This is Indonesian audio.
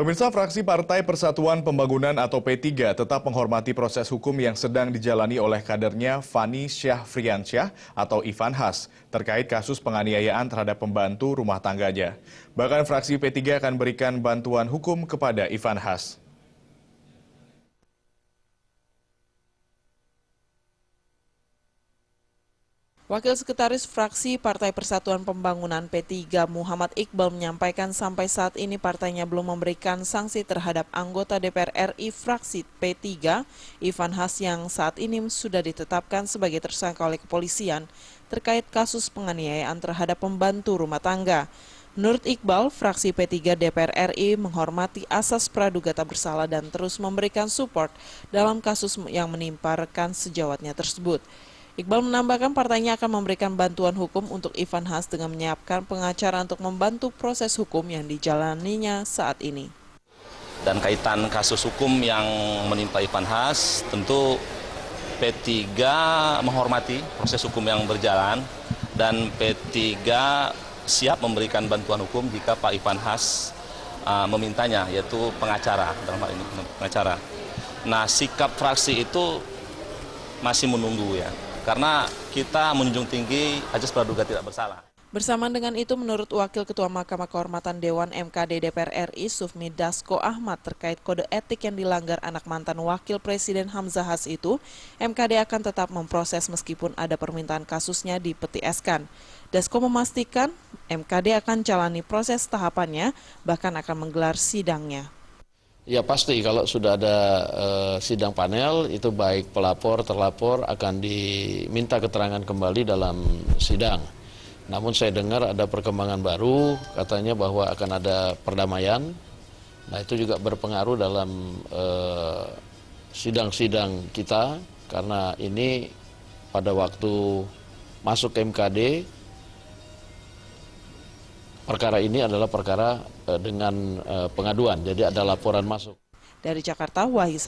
Pemirsa, fraksi Partai Persatuan Pembangunan atau P3 tetap menghormati proses hukum yang sedang dijalani oleh kadernya Fani Syahfriansyah atau Ivan Has terkait kasus penganiayaan terhadap pembantu rumah tangganya. Bahkan fraksi P3 akan berikan bantuan hukum kepada Ivan Has. Wakil Sekretaris Fraksi Partai Persatuan Pembangunan P3 Muhammad Iqbal menyampaikan sampai saat ini partainya belum memberikan sanksi terhadap anggota DPR RI fraksi P3 Ivan Has yang saat ini sudah ditetapkan sebagai tersangka oleh kepolisian terkait kasus penganiayaan terhadap pembantu rumah tangga. Menurut Iqbal, fraksi P3 DPR RI menghormati asas praduga tak bersalah dan terus memberikan support dalam kasus yang menimpa rekan sejawatnya tersebut. Iqbal menambahkan partainya akan memberikan bantuan hukum untuk Ivan Has dengan menyiapkan pengacara untuk membantu proses hukum yang dijalaninya saat ini. Dan kaitan kasus hukum yang menimpa Ivan Has, tentu P3 menghormati proses hukum yang berjalan dan P3 siap memberikan bantuan hukum jika Pak Ivan Has memintanya, yaitu pengacara dalam hal ini, pengacara. Nah, sikap fraksi itu masih menunggu ya. Karena kita menjunjung tinggi ajas praduga tidak bersalah. Bersamaan dengan itu, menurut Wakil Ketua Mahkamah Kehormatan Dewan MKD DPR RI, Sufmi Dasko Ahmad, terkait kode etik yang dilanggar anak mantan Wakil Presiden Hamzah Has itu, MKD akan tetap memproses meskipun ada permintaan kasusnya dipetieskan. Dasko memastikan MKD akan jalani proses tahapannya, bahkan akan menggelar sidangnya. Ya pasti kalau sudah ada sidang panel itu baik pelapor terlapor akan diminta keterangan kembali dalam sidang. Namun saya dengar ada perkembangan baru katanya bahwa akan ada perdamaian. Nah itu juga berpengaruh dalam sidang-sidang kita karena ini pada waktu masuk ke MKD perkara ini adalah perkara dengan pengaduan, jadi ada laporan masuk. Dari Jakarta, Wahyu